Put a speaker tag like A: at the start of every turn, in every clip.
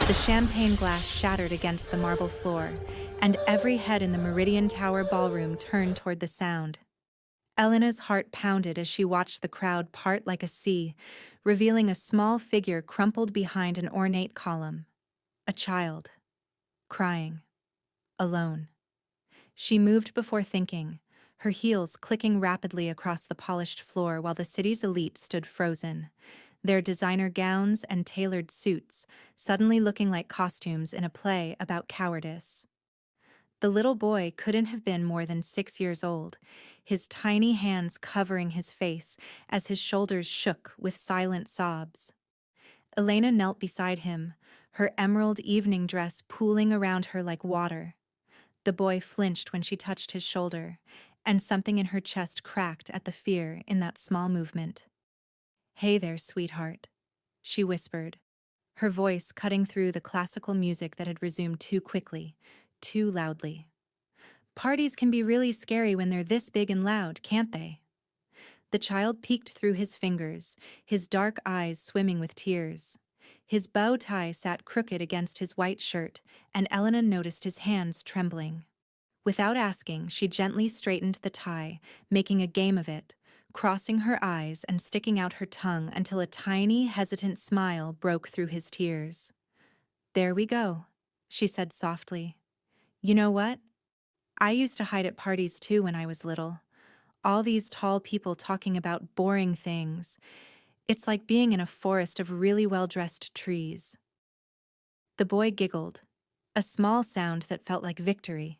A: The champagne glass shattered against the marble floor, and every head in the Meridian Tower ballroom turned toward the sound. Elena's heart pounded as she watched the crowd part like a sea, revealing a small figure crumpled behind an ornate column. A child. Crying. Alone. She moved before thinking, her heels clicking rapidly across the polished floor while the city's elite stood frozen, their designer gowns and tailored suits suddenly looking like costumes in a play about cowardice. The little boy couldn't have been more than 6 years old, his tiny hands covering his face as his shoulders shook with silent sobs. Elena knelt beside him, her emerald evening dress pooling around her like water. The boy flinched when she touched his shoulder, and something in her chest cracked at the fear in that small movement. "Hey there, sweetheart," she whispered, her voice cutting through the classical music that had resumed too quickly, too loudly. "Parties can be really scary when they're this big and loud, can't they?" The child peeked through his fingers, his dark eyes swimming with tears. His bow tie sat crooked against his white shirt, and Elena noticed his hands trembling. Without asking, she gently straightened the tie, making a game of it, crossing her eyes and sticking out her tongue until a tiny, hesitant smile broke through his tears. "There we go," she said softly. "You know what? I used to hide at parties too when I was little. All these tall people talking about boring things. It's like being in a forest of really well-dressed trees." The boy giggled, a small sound that felt like victory.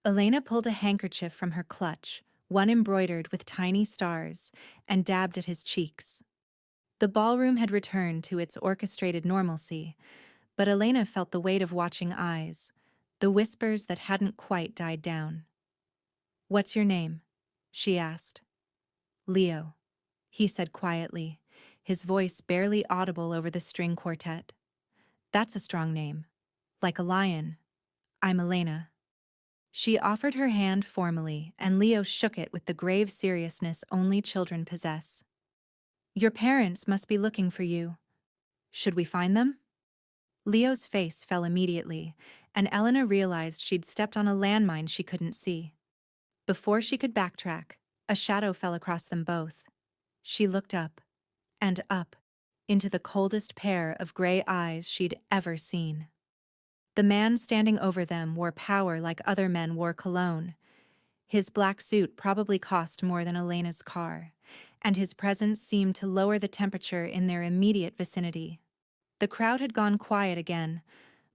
A: Elena pulled a handkerchief from her clutch, one embroidered with tiny stars, and dabbed at his cheeks. The ballroom had returned to its orchestrated normalcy, but Elena felt the weight of watching eyes, the whispers that hadn't quite died down. "What's your name?" she asked. "Leo," he said quietly, his voice barely audible over the string quartet. "That's a strong name. Like a lion. I'm Elena." She offered her hand formally, and Leo shook it with the grave seriousness only children possess. "Your parents must be looking for you. Should we find them?" Leo's face fell immediately, and Elena realized she'd stepped on a landmine she couldn't see. Before she could backtrack, a shadow fell across them both. She looked up, and up, into the coldest pair of gray eyes she'd ever seen. The man standing over them wore power like other men wore cologne. His black suit probably cost more than Elena's car, and his presence seemed to lower the temperature in their immediate vicinity. The crowd had gone quiet again,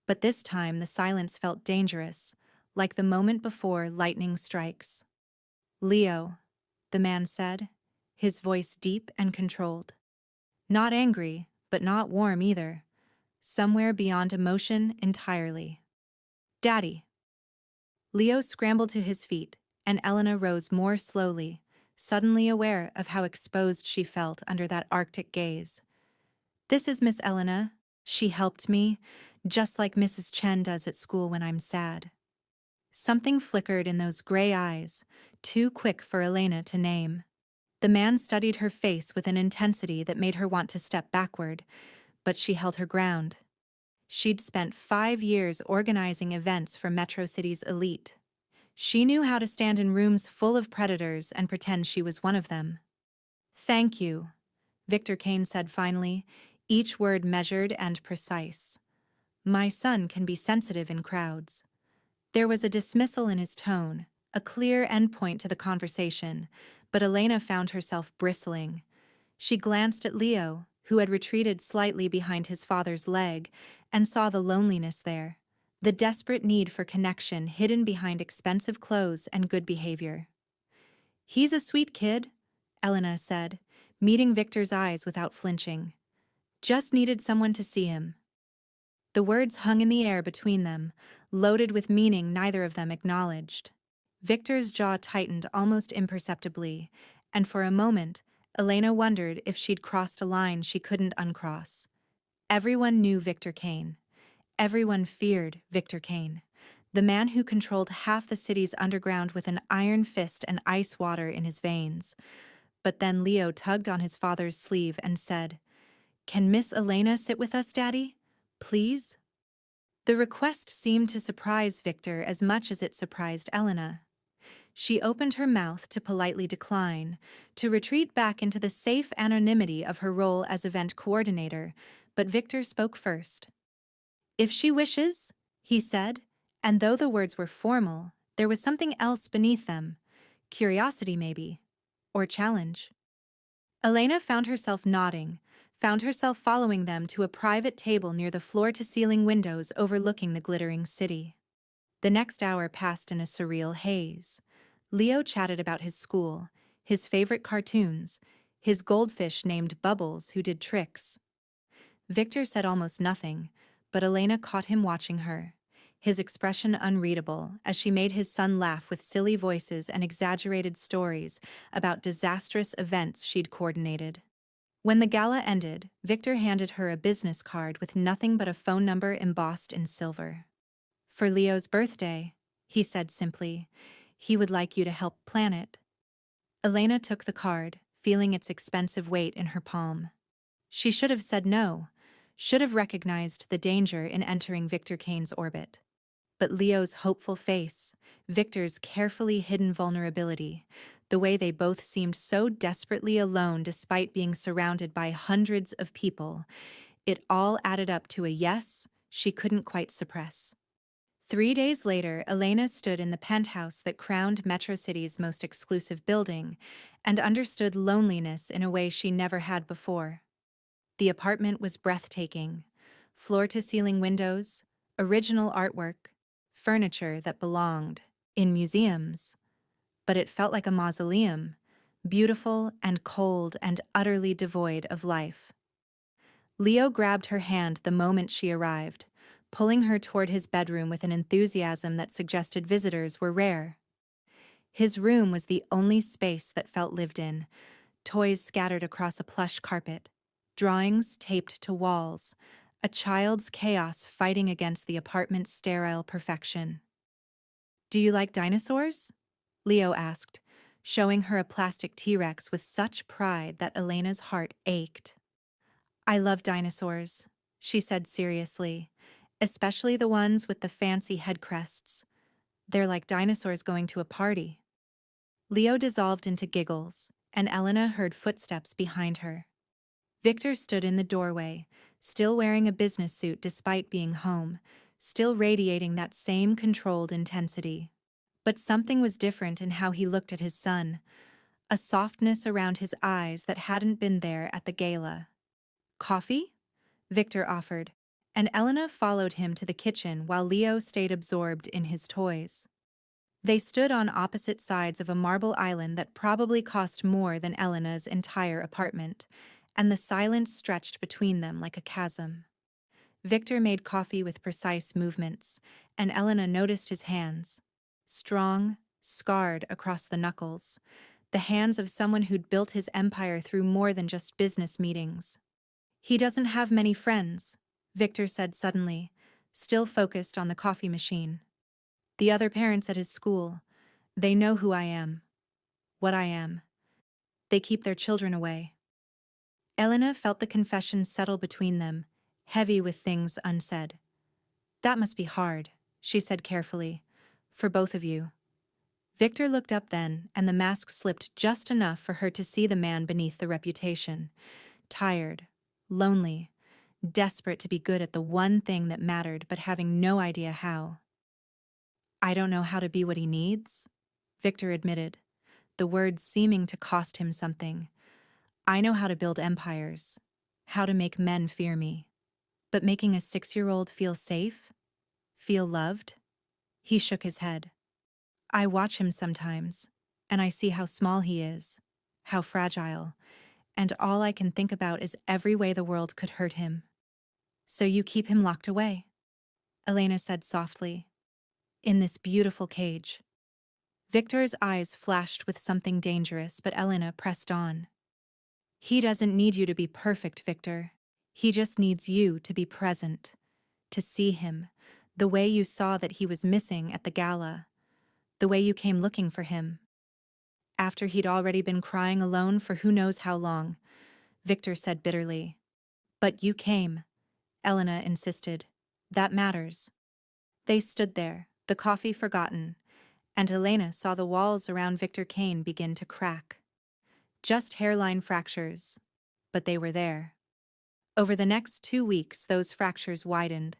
A: but this time the silence felt dangerous, like the moment before lightning strikes. "Leo," the man said, his voice deep and controlled. Not angry, but not warm either. Somewhere beyond emotion entirely. "Daddy." Leo scrambled to his feet, and Elena rose more slowly, suddenly aware of how exposed she felt under that Arctic gaze. "This is Miss Elena. She helped me, just like Mrs. Chen does at school when I'm sad." Something flickered in those gray eyes, too quick for Elena to name. The man studied her face with an intensity that made her want to step backward, but she held her ground. She'd spent 5 years organizing events for Metro City's elite. She knew how to stand in rooms full of predators and pretend she was one of them. "Thank you," Viktor Kane said finally, each word measured and precise. "My son can be sensitive in crowds." There was a dismissal in his tone, a clear endpoint to the conversation, but Elena found herself bristling. She glanced at Leo, who had retreated slightly behind his father's leg, and saw the loneliness there, the desperate need for connection hidden behind expensive clothes and good behavior. "He's a sweet kid," Elena said, meeting Victor's eyes without flinching. "Just needed someone to see him." The words hung in the air between them, loaded with meaning neither of them acknowledged. Victor's jaw tightened almost imperceptibly, and for a moment, Elena wondered if she'd crossed a line she couldn't uncross. Everyone knew Viktor Kane. Everyone feared Viktor Kane, the man who controlled half the city's underground with an iron fist and ice water in his veins. But then Leo tugged on his father's sleeve and said, "Can Miss Elena sit with us, Daddy? Please? The request seemed to surprise Viktor as much as it surprised Elena. She opened her mouth to politely decline, to retreat back into the safe anonymity of her role as event coordinator, but Viktor spoke first. "If she wishes," he said, and though the words were formal, there was something else beneath them. Curiosity, maybe. Or challenge. Elena found herself nodding, found herself following them to a private table near the floor-to-ceiling windows overlooking the glittering city. The next hour passed in a surreal haze. Leo chatted about his school, his favorite cartoons, his goldfish named Bubbles who did tricks. Viktor said almost nothing, but Elena caught him watching her, his expression unreadable as she made his son laugh with silly voices and exaggerated stories about disastrous events she'd coordinated. When the gala ended, Viktor handed her a business card with nothing but a phone number embossed in silver. "For Leo's birthday," he said simply, "he would like you to help plan it." Elena took the card, feeling its expensive weight in her palm. She should have said no, should have recognized the danger in entering Viktor Kane's orbit. But Leo's hopeful face, Viktor's carefully hidden vulnerability, the way they both seemed so desperately alone despite being surrounded by hundreds of people, it all added up to a yes she couldn't quite suppress. 3 days later, Elena stood in the penthouse that crowned Metro City's most exclusive building and understood loneliness in a way she never had before. The apartment was breathtaking. Floor-to-ceiling windows, original artwork, furniture that belonged in museums. But it felt like a mausoleum, beautiful and cold and utterly devoid of life. Leo grabbed her hand the moment she arrived, pulling her toward his bedroom with an enthusiasm that suggested visitors were rare. His room was the only space that felt lived in, toys scattered across a plush carpet, drawings taped to walls, a child's chaos fighting against the apartment's sterile perfection. "Do you like dinosaurs?" Leo asked, showing her a plastic T-Rex with such pride that Elena's heart ached. "I love dinosaurs," she said seriously, "especially the ones with the fancy head crests. They're like dinosaurs going to a party." Leo dissolved into giggles, and Elena heard footsteps behind her. Viktor stood in the doorway, still wearing a business suit despite being home, still radiating that same controlled intensity. But something was different in how he looked at his son, a softness around his eyes that hadn't been there at the gala. "Coffee?" Viktor offered, and Elena followed him to the kitchen while Leo stayed absorbed in his toys. They stood on opposite sides of a marble island that probably cost more than Elena's entire apartment, and the silence stretched between them like a chasm. Viktor made coffee with precise movements, and Elena noticed his hands. Strong, scarred across the knuckles, the hands of someone who'd built his empire through more than just business meetings. "He doesn't have many friends," Viktor said suddenly, still focused on the coffee machine. "The other parents at his school, they know who I am, what I am. They keep their children away." Elena felt the confession settle between them, heavy with things unsaid. "That must be hard," she said carefully, "for both of you." Viktor looked up then, and the mask slipped just enough for her to see the man beneath the reputation. Tired, lonely, desperate to be good at the one thing that mattered but having no idea how. "I don't know how to be what he needs," Viktor admitted, the words seeming to cost him something. "I know how to build empires, how to make men fear me. But making a 6-year-old feel safe? Feel loved?" He shook his head. "I watch him sometimes, and I see how small he is, how fragile, and all I can think about is every way the world could hurt him." "So you keep him locked away," Elena said softly, "in this beautiful cage." Viktor's eyes flashed with something dangerous, but Elena pressed on. "He doesn't need you to be perfect, Viktor. He just needs you to be present, to see him, the way you saw that he was missing at the gala, the way you came looking for him. After he'd already been crying alone for who knows how long," Viktor said bitterly. "But you came, Elena insisted. That matters. They stood there, the coffee forgotten, and Elena saw the walls around Viktor Kane begin to crack. Just hairline fractures, but they were there. Over the next 2 weeks, those fractures widened.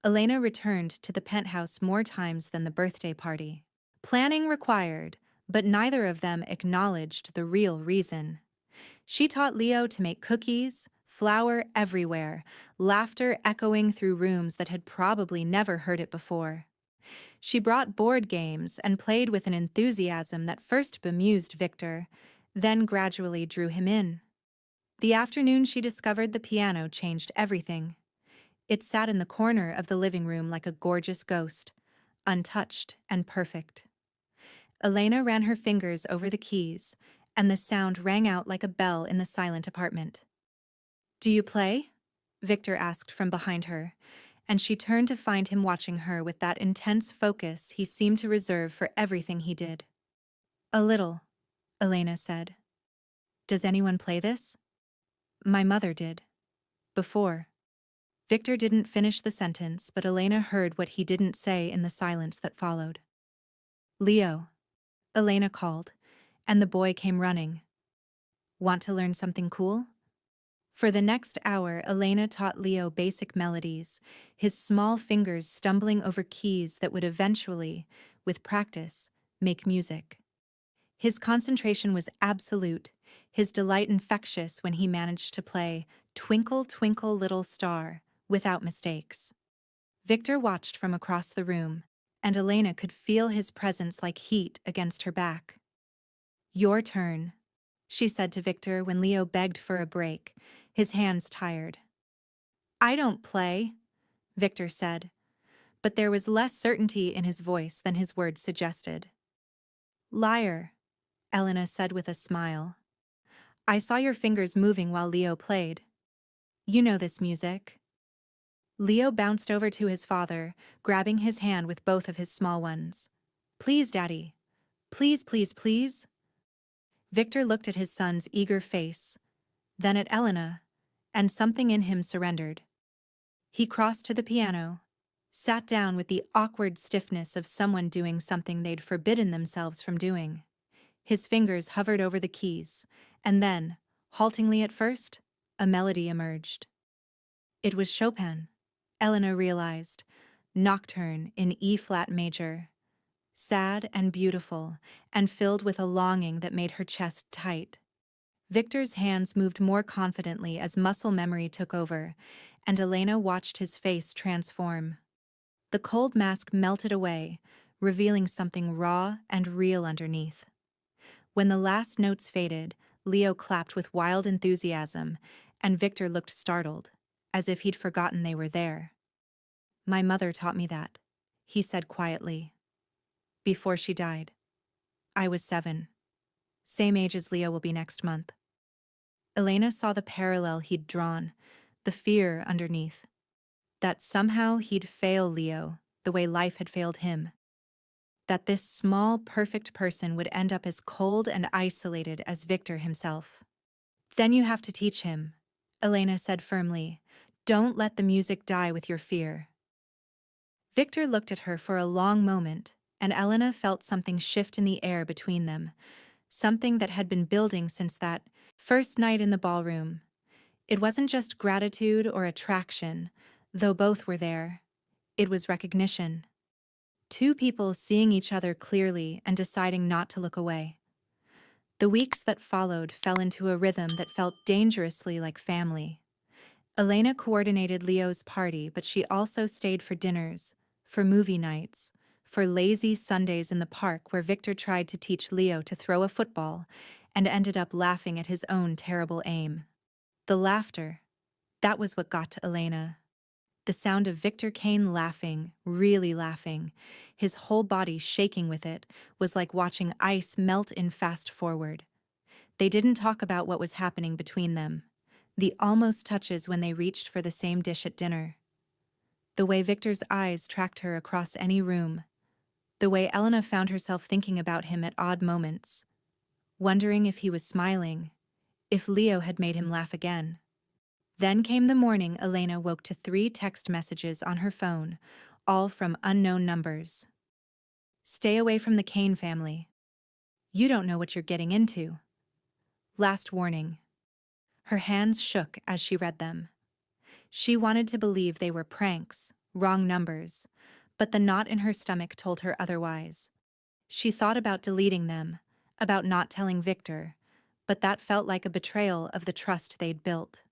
A: Elena returned to the penthouse more times than the birthday party. Planning required, but neither of them acknowledged the real reason. She taught Leo to make cookies, flour everywhere, laughter echoing through rooms that had probably never heard it before. She brought board games and played with an enthusiasm that first bemused Viktor, then gradually drew him in. The afternoon she discovered the piano changed everything. It sat in the corner of the living room like a gorgeous ghost, untouched and perfect. Elena ran her fingers over the keys, and the sound rang out like a bell in the silent apartment. "Do you play?" Viktor asked from behind her, and she turned to find him watching her with that intense focus he seemed to reserve for everything he did. "A little," Elena said. "Does anyone play this?" "My mother did. Before." Viktor didn't finish the sentence, but Elena heard what he didn't say in the silence that followed. "Leo," Elena called, and the boy came running. "Want to learn something cool?" For the next hour, Elena taught Leo basic melodies, his small fingers stumbling over keys that would eventually, with practice, make music. His concentration was absolute, his delight infectious when he managed to play "Twinkle, Twinkle, Little Star" without mistakes. Viktor watched from across the room, and Elena could feel his presence like heat against her back. "Your turn," she said to Viktor when Leo begged for a break, his hands tired. "I don't play," Viktor said, but there was less certainty in his voice than his words suggested. "Liar," Elena said with a smile. "I saw your fingers moving while Leo played. You know this music." Leo bounced over to his father, grabbing his hand with both of his small ones. "Please, Daddy. Please, please, please." Viktor looked at his son's eager face, then at Elena, and something in him surrendered. He crossed to the piano, sat down with the awkward stiffness of someone doing something they'd forbidden themselves from doing. His fingers hovered over the keys, and then, haltingly at first, a melody emerged. It was Chopin, Elena realized, Nocturne in E-flat major. Sad and beautiful, and filled with a longing that made her chest tight. Viktor's hands moved more confidently as muscle memory took over, and Elena watched his face transform. The cold mask melted away, revealing something raw and real underneath. When the last notes faded, Leo clapped with wild enthusiasm, and Viktor looked startled, as if he'd forgotten they were there. "My mother taught me that," he said quietly. "Before she died. I was 7. Same age as Leo will be next month." Elena saw the parallel he'd drawn, the fear underneath. That somehow he'd fail Leo the way life had failed him. That this small, perfect person would end up as cold and isolated as Viktor himself. "Then you have to teach him," Elena said firmly. "Don't let the music die with your fear." Viktor looked at her for a long moment, and Elena felt something shift in the air between them, something that had been building since that first night in the ballroom. It wasn't just gratitude or attraction, though both were there. It was recognition. Two people seeing each other clearly and deciding not to look away. The weeks that followed fell into a rhythm that felt dangerously like family. Elena coordinated Leo's party, but she also stayed for dinners, for movie nights, for lazy Sundays in the park where Viktor tried to teach Leo to throw a football and ended up laughing at his own terrible aim. The laughter, that was what got to Elena. The sound of Viktor Kane laughing, really laughing, his whole body shaking with it, was like watching ice melt in fast forward. They didn't talk about what was happening between them. The almost touches when they reached for the same dish at dinner. The way Viktor's eyes tracked her across any room. The way Elena found herself thinking about him at odd moments. Wondering if he was smiling. If Leo had made him laugh again. Then came the morning Elena woke to 3 text messages on her phone, all from unknown numbers. Stay away from the Kane family. You don't know what you're getting into. Last warning. Her hands shook as she read them. She wanted to believe they were pranks, wrong numbers, but the knot in her stomach told her otherwise. She thought about deleting them, about not telling Viktor, but that felt like a betrayal of the trust they'd built.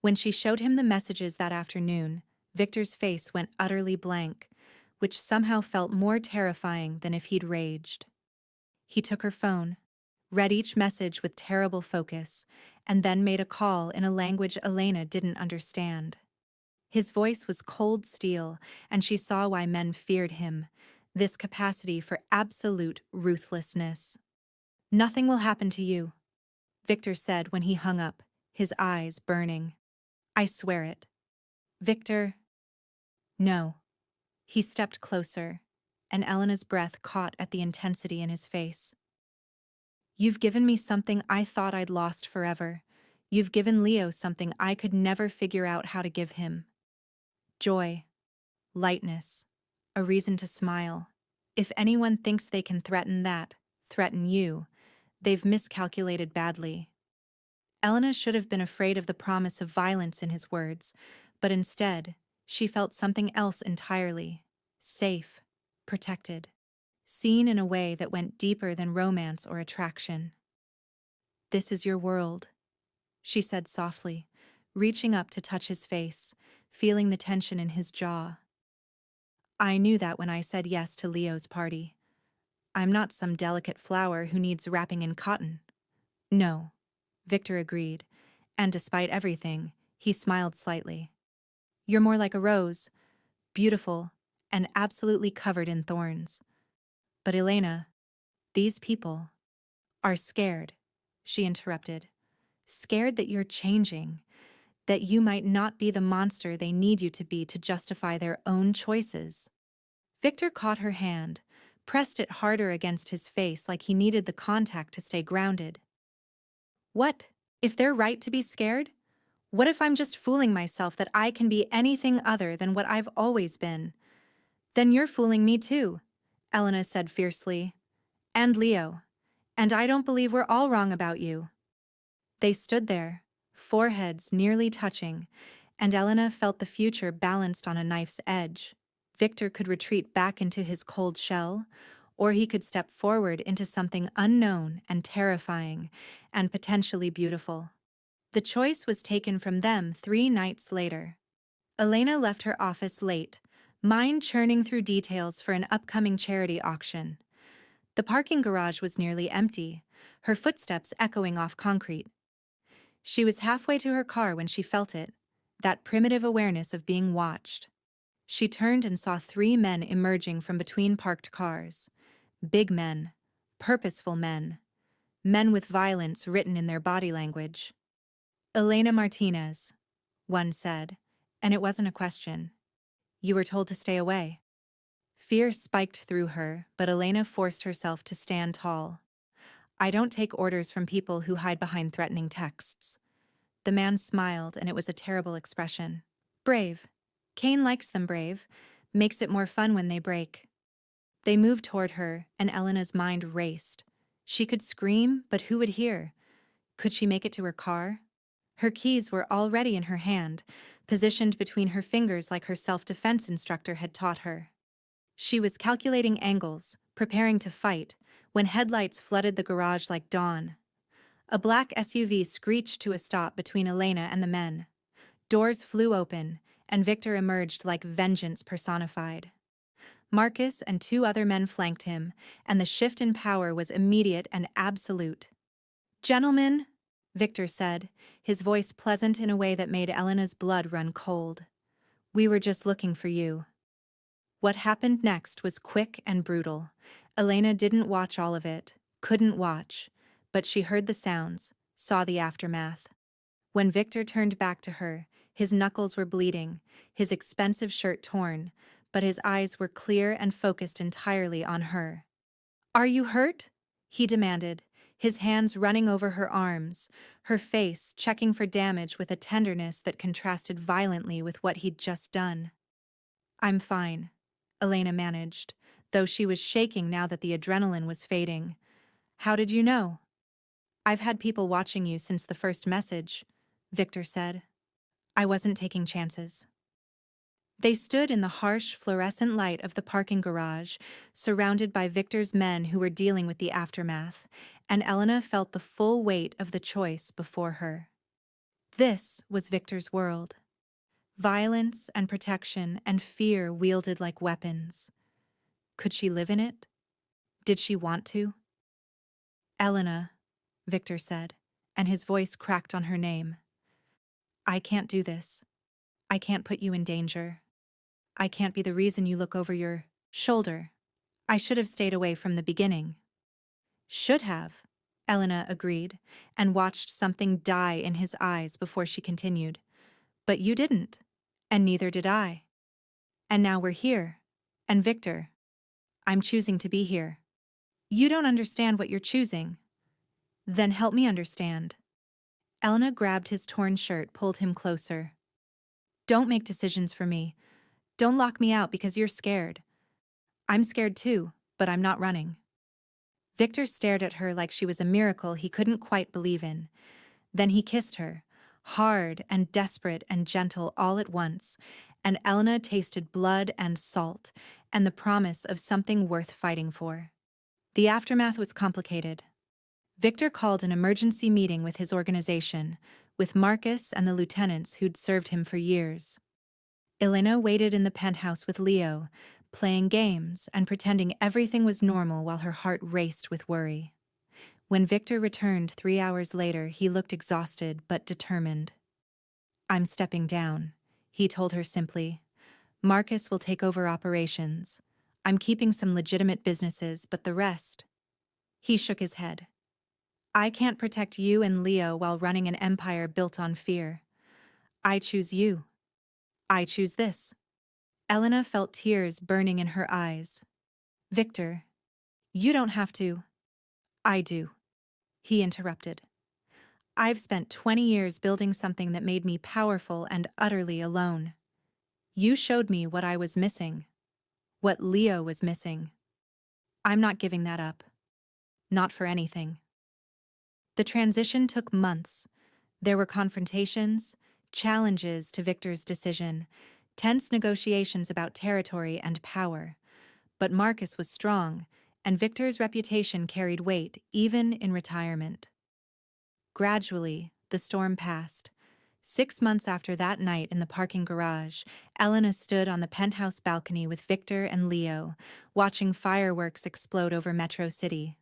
A: When she showed him the messages that afternoon, Viktor's face went utterly blank, which somehow felt more terrifying than if he'd raged. He took her phone, read each message with terrible focus, and then made a call in a language Elena didn't understand. His voice was cold steel, and she saw why men feared him, this capacity for absolute ruthlessness. "Nothing will happen to you," Viktor said when he hung up, his eyes burning. "I swear it." "Viktor." "No." He stepped closer, and Elena's breath caught at the intensity in his face. "You've given me something I thought I'd lost forever. You've given Leo something I could never figure out how to give him. Joy. Lightness. A reason to smile. If anyone thinks they can threaten that, threaten you, they've miscalculated badly." Elena should have been afraid of the promise of violence in his words, but instead, she felt something else entirely. Safe. Protected. Seen in a way that went deeper than romance or attraction. "This is your world," she said softly, reaching up to touch his face, feeling the tension in his jaw. "I knew that when I said yes to Leo's party. I'm not some delicate flower who needs wrapping in cotton." "No," Viktor agreed, and despite everything, he smiled slightly. "You're more like a rose, beautiful, and absolutely covered in thorns. But Elena, these people are scared," she interrupted. "Scared that you're changing, that you might not be the monster they need you to be to justify their own choices." Viktor caught her hand, pressed it harder against his face like he needed the contact to stay grounded. "What? If they're right to be scared? What if I'm just fooling myself that I can be anything other than what I've always been? Then you're fooling me too," Elena said fiercely. "And Leo. And I don't believe we're all wrong about you." They stood there, foreheads nearly touching, and Elena felt the future balanced on a knife's edge. Viktor could retreat back into his cold shell, or he could step forward into something unknown and terrifying, and potentially beautiful. The choice was taken from them 3 nights later. Elena left her office late, mind churning through details for an upcoming charity auction. The parking garage was nearly empty, her footsteps echoing off concrete. She was halfway to her car when she felt it, that primitive awareness of being watched. She turned and saw 3 men emerging from between parked cars. Big men, purposeful men, men with violence written in their body language. "Elena Martinez," one said, and it wasn't a question. "You were told to stay away." Fear spiked through her, but Elena forced herself to stand tall. "I don't take orders from people who hide behind threatening texts." The man smiled, and it was a terrible expression. "Brave. Kane likes them brave. Makes it more fun when they break." They moved toward her, and Elena's mind raced. She could scream, but who would hear? Could she make it to her car? Her keys were already in her hand, positioned between her fingers like her self-defense instructor had taught her. She was calculating angles, preparing to fight, when headlights flooded the garage like dawn. A black SUV screeched to a stop between Elena and the men. Doors flew open, and Viktor emerged like vengeance personified. Marcus and 2 other men flanked him, and the shift in power was immediate and absolute. "Gentlemen," Viktor said, his voice pleasant in a way that made Elena's blood run cold. "We were just looking for you." What happened next was quick and brutal. Elena didn't watch all of it, couldn't watch, but she heard the sounds, saw the aftermath. When Viktor turned back to her, his knuckles were bleeding, his expensive shirt torn, but his eyes were clear and focused entirely on her. "Are you hurt?" he demanded, his hands running over her arms, her face checking for damage with a tenderness that contrasted violently with what he'd just done. "I'm fine," Elena managed, though she was shaking now that the adrenaline was fading. "How did you know?" "I've had people watching you since the first message," Viktor said. "I wasn't taking chances." They stood in the harsh, fluorescent light of the parking garage, surrounded by Viktor's men who were dealing with the aftermath, and Elena felt the full weight of the choice before her. This was Viktor's world. Violence and protection and fear wielded like weapons. Could she live in it? Did she want to? "Elena," Viktor said, and his voice cracked on her name. "I can't do this. I can't put you in danger. I can't be the reason you look over your shoulder. I should have stayed away from the beginning." "Should have," Elena agreed, and watched something die in his eyes before she continued. "But you didn't, and neither did I. And now we're here. And Viktor, I'm choosing to be here." "You don't understand what you're choosing." "Then help me understand." Elena grabbed his torn shirt, pulled him closer. "Don't make decisions for me. Don't lock me out because you're scared. I'm scared too, but I'm not running." Viktor stared at her like she was a miracle he couldn't quite believe in. Then he kissed her, hard and desperate and gentle all at once, and Elena tasted blood and salt, and the promise of something worth fighting for. The aftermath was complicated. Viktor called an emergency meeting with his organization, with Marcus and the lieutenants who'd served him for years. Elena waited in the penthouse with Leo, playing games and pretending everything was normal while her heart raced with worry. When Viktor returned 3 hours later, he looked exhausted but determined. "I'm stepping down," he told her simply. "Marcus will take over operations. I'm keeping some legitimate businesses, but the rest—" He shook his head. "I can't protect you and Leo while running an empire built on fear. I choose you. I choose this." Elena felt tears burning in her eyes. "Viktor, you don't have to." "I do," he interrupted. "I've spent 20 years building something that made me powerful and utterly alone. You showed me what I was missing, what Leo was missing. I'm not giving that up. Not for anything." The transition took months. There were confrontations, challenges to Viktor's decision, tense negotiations about territory and power. But Marcus was strong, and Viktor's reputation carried weight even in retirement. Gradually, the storm passed. 6 months after that night in the parking garage, Elena stood on the penthouse balcony with Viktor and Leo, watching fireworks explode over Metro City.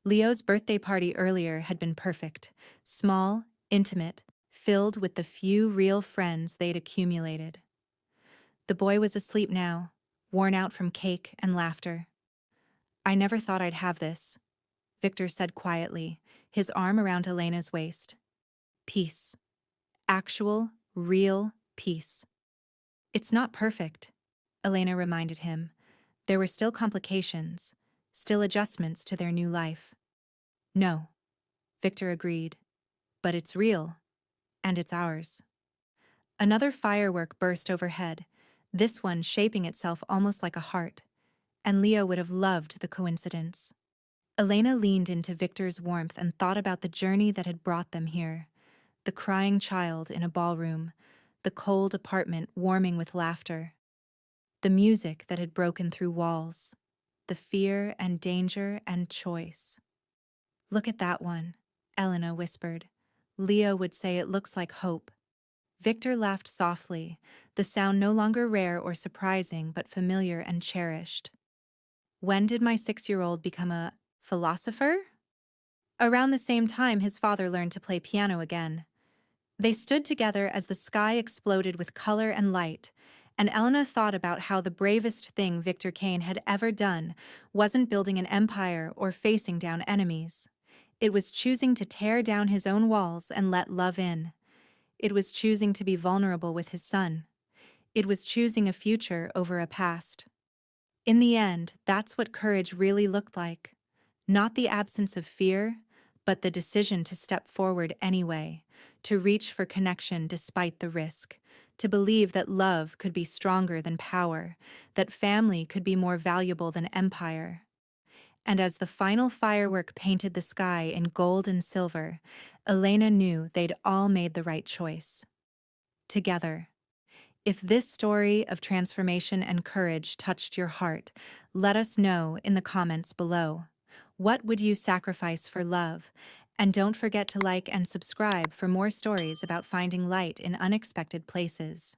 A: Leo's birthday party earlier had been perfect, small, intimate, filled with the few real friends they'd accumulated. The boy was asleep now, worn out from cake and laughter. "I never thought I'd have this," Viktor said quietly, his arm around Elena's waist. "Peace. Actual, real peace." "It's not perfect," Elena reminded him. There were still complications, still adjustments to their new life. "No," Viktor agreed. "But it's real, and it's ours." Another firework burst overhead, this one shaping itself almost like a heart, and Leo would have loved the coincidence. Elena leaned into Viktor's warmth and thought about the journey that had brought them here. The crying child in a ballroom, the cold apartment warming with laughter, the music that had broken through walls, the fear and danger and choice. "Look at that one," Elena whispered. "Leo would say it looks like hope." Viktor laughed softly, the sound no longer rare or surprising but familiar and cherished. "When did my 6-year-old become a philosopher?" Around the same time his father learned to play piano again. They stood together as the sky exploded with color and light, and Elena thought about how the bravest thing Viktor Kane had ever done wasn't building an empire or facing down enemies. It was choosing to tear down his own walls and let love in. It was choosing to be vulnerable with his son. It was choosing a future over a past. In the end, that's what courage really looked like. Not the absence of fear, but the decision to step forward anyway, to reach for connection despite the risk, to believe that love could be stronger than power, that family could be more valuable than empire. And as the final firework painted the sky in gold and silver, Elena knew they'd all made the right choice. Together. If this story of transformation and courage touched your heart, let us know in the comments below. What would you sacrifice for love? And don't forget to like and subscribe for more stories about finding light in unexpected places.